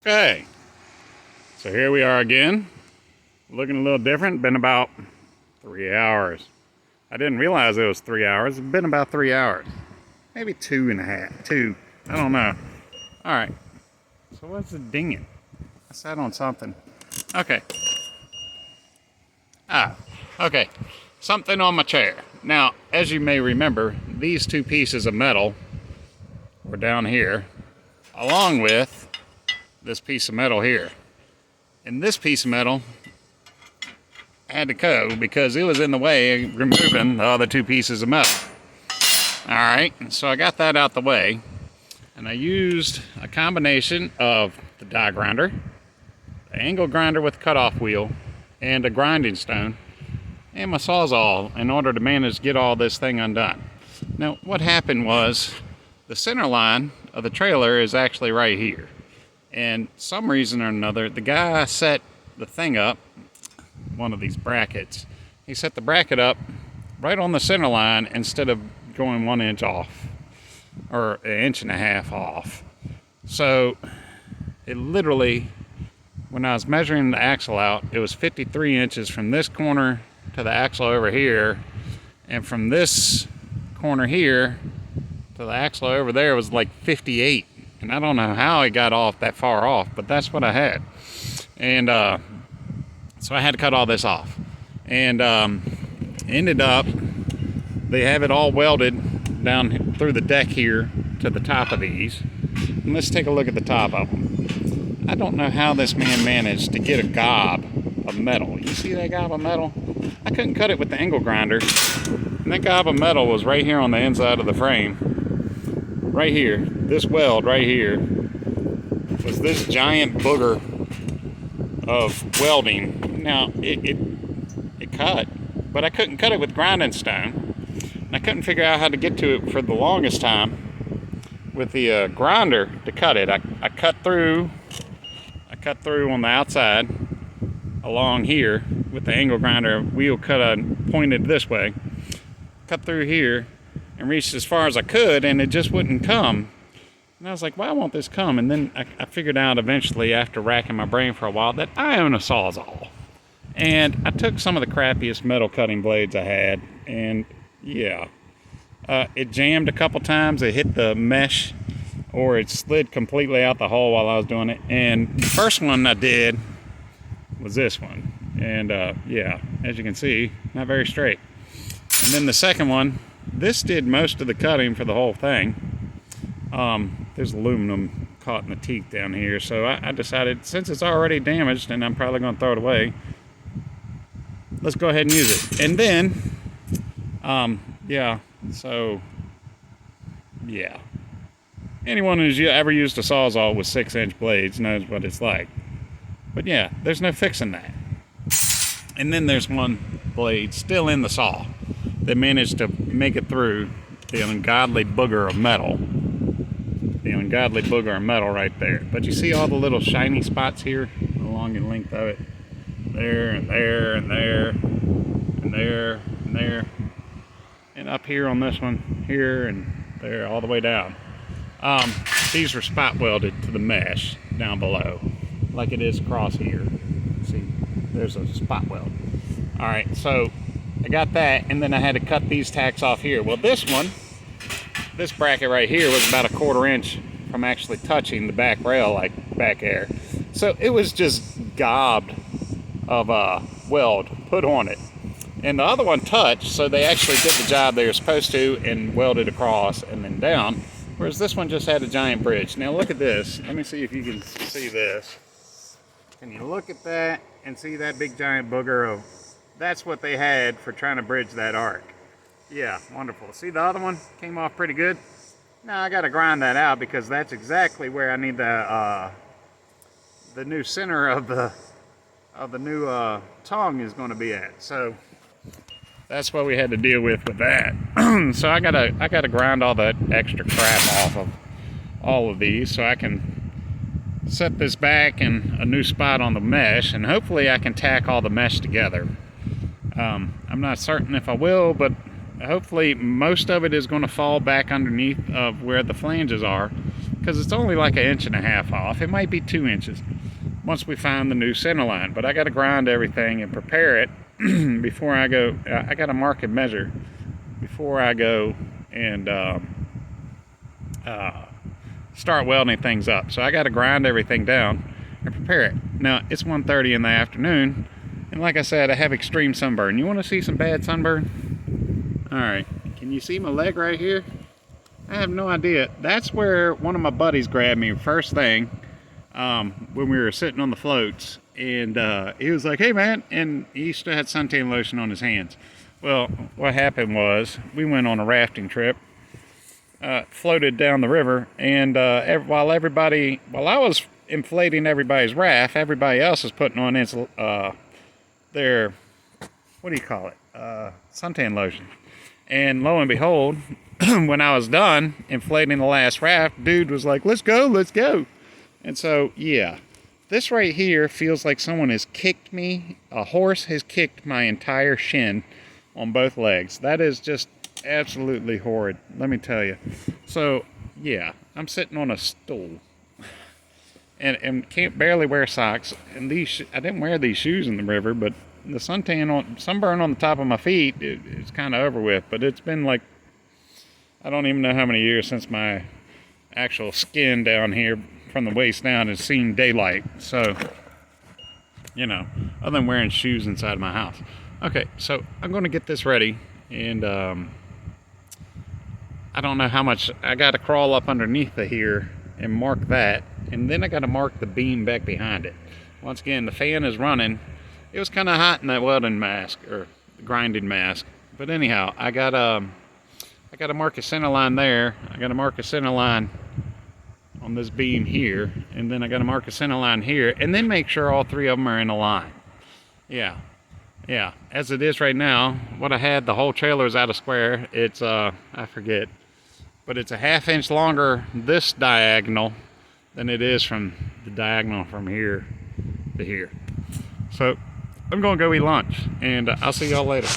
Okay, so here we are again, looking a little different. Been about 3 hours. I didn't realize it was 3 hours. It's been about 3 hours, maybe 2.5, 2. I don't know. All right. So what's it dinging? I sat on something. Okay. Okay. Something on my chair. Now, as you may remember, these two pieces of metal were down here, along with this piece of metal here. And this piece of metal had to go because it was in the way of removing the other two pieces of metal. Alright, so I got that out the way, and I used a combination of the die grinder, the angle grinder with cutoff wheel, and a grinding stone, and my Sawzall in order to manage to get all this thing undone. Now, what happened was the center line of the trailer is actually right here. And some reason or another, the guy set the thing up, one of these brackets, he set the bracket up right on the center line instead of going 1 inch off, or 1.5 inches off. So it literally, when I was measuring the axle out, it was 53 inches from this corner to the axle over here, and from this corner here to the axle over there was like 58. And I don't know how I got off that far off, but that's what I had. And so I had to cut all this off. And ended up, they have it all welded down through the deck here to the top of these. And let's take a look at the top of them. I don't know how this man managed to get a gob of metal. You see that gob of metal? I couldn't cut it with the angle grinder. And that gob of metal was right here on the inside of the frame. Right here, this weld right here was this giant booger of welding. Now, it cut, but I couldn't cut it with grinding stone. And I couldn't figure out how to get to it for the longest time with the grinder to cut it. I cut through on the outside along here with the angle grinder wheel pointed this way. Cut through here and reached as far as I could, and it just wouldn't come. And I was like, why won't this come? And then I figured out eventually, after racking my brain for a while, that I own a Sawzall. And I took some of the crappiest metal cutting blades I had, and yeah, it jammed a couple times. It hit the mesh, or it slid completely out the hole while I was doing it. And the first one I did was this one. And yeah, as you can see, not very straight. And then the second one, this did most of the cutting for the whole thing. There's aluminum caught in the teeth down here, so I decided, since it's already damaged and I'm probably going to throw it away, let's go ahead and use it. And then, yeah, so, yeah. Anyone who's ever used a Sawzall with 6-inch blades knows what it's like. But yeah, there's no fixing that. And then there's one blade still in the saw that managed to make it through the ungodly booger of metal. The ungodly booger of metal right there. But you see all the little shiny spots here along the length of it? There and there and there and there and there. And up here on this one, here and there, all the way down. These were spot welded to the mesh down below, like it is across here. See, there's a spot weld. All right, so I got that, and then I had to cut these tacks off here. Well, this bracket right here was about 1/4 inch from actually touching the back rail, like back there. So it was just gobbed of weld put on it. And the other one touched, so they actually did the job they were supposed to and welded across and then down. Whereas this one just had a giant bridge. Now look at this. Let me see if you can see this. Can you look at that and see that big giant booger of... That's what they had for trying to bridge that arc. Yeah, wonderful. See, the other one came off pretty good. Now I got to grind that out because that's exactly where I need the new center of the new tongue is going to be at. So that's what we had to deal with that. So I gotta grind all that extra crap off of all of these so I can set this back in a new spot on the mesh, and hopefully I can tack all the mesh together. I'm not certain if I will, but hopefully most of it is going to fall back underneath of where the flanges are, because it's only like 1.5 inches off. It might be 2 inches once we find the new center line. But I got to grind everything and prepare it before I go. I got to mark and measure before I go and start welding things up. So I got to grind everything down and prepare it. Now it's 1:30 in the afternoon, and like I said, I have extreme sunburn. You want to see some bad sunburn? All right, can you see my leg right here? I have no idea. That's where one of my buddies grabbed me first thing when we were sitting on the floats, and he was like, "Hey man," and he still had suntan lotion on his hands. Well, what happened was we went on a rafting trip, floated down the river, and while I was inflating everybody's raft, everybody else is putting on their, what do you call it, suntan lotion. And lo and behold, when I was done inflating the last raft, dude was like, let's go. And so, yeah, this right here feels like someone has kicked me. A horse has kicked my entire shin on both legs. That is just absolutely horrid, let me tell you. So, yeah, I'm sitting on a stool and can't barely wear socks. And I didn't wear these shoes in the river, but the sunburn on the top of my feet, it's kind of over with. But it's been like, I don't even know how many years since my actual skin down here from the waist down has seen daylight. So, you know, other than wearing shoes inside my house. Okay, so I'm going to get this ready, and I don't know how much. I got to crawl up underneath of here and mark that, and then I got to mark the beam back behind it. Once again, the fan is running. It was kind of hot in that welding mask, or grinding mask. But anyhow, I got to mark a center line there. I got to mark a center line on this beam here, and then I got to mark a center line here, and then make sure all three of them are in a line. Yeah. As it is right now, what I had, the whole trailer is out of square. It's I forget, but it's a 1/2 inch longer this diagonal than it is from the diagonal from here to here. So I'm gonna go eat lunch, and I'll see y'all later.